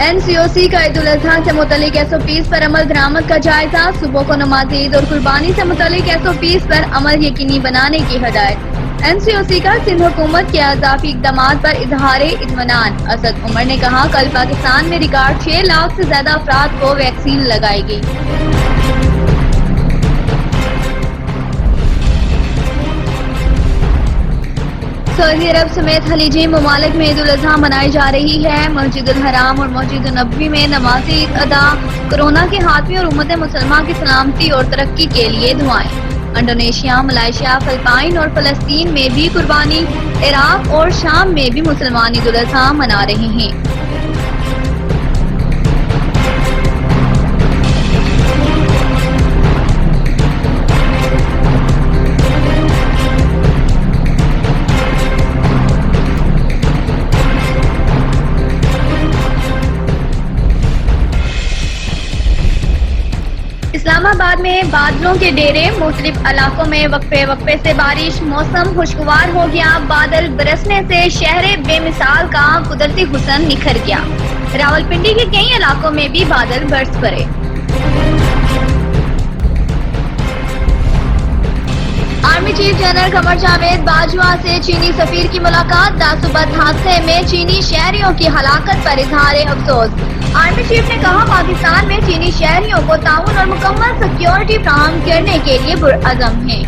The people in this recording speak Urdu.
NCOC کا عید الاضحیٰ سے متعلق SOPs پر عمل درآمد کا جائزہ، صوبوں کو نماز عید اور قربانی سے متعلق SOPs پر عمل یقینی بنانے کی ہدایت۔ NCOC کا سندھ حکومت کے اضافی اقدامات پر اظہار اطمینان۔ اسد عمر نے کہا کل پاکستان میں ریکارڈ 6 لاکھ سے زیادہ افراد کو ویکسین لگائی گئی۔ سعودی عرب سمیت خلیجی ممالک میں عید الاضحیٰ منائی جا رہی ہے۔ مسجد الحرام اور مسجد النبوی میں نماز عید ادا، کورونا کے خاتمے اور امت مسلمہ کی سلامتی اور ترقی کے لیے دعائیں۔ انڈونیشیا، ملائیشیا، فلپائن اور فلسطین میں بھی قربانی، عراق اور شام میں بھی مسلمان عید الاضحیٰ منا رہے ہیں۔ اسلام آباد میں بادلوں کے ڈیرے، مختلف علاقوں میں وقفے سے بارش، موسم خوشگوار ہو گیا۔ بادل برسنے سے شہر بے مثال کا قدرتی حسن نکھر گیا۔ راولپنڈی کے کئی علاقوں میں بھی بادل برس پڑے۔ Army chief general Qamar Javed Bajwa سے چینی سفیر کی ملاقات۔ داسوبت حادثے میں چینی شہریوں کی ہلاکت پر اظہار افسوس۔ آرمی چیف نے کہا پاکستان میں چینی شہریوں کو تعاون اور مکمل سیکیورٹی فراہم کرنے کے لیے پرعزم ہیں۔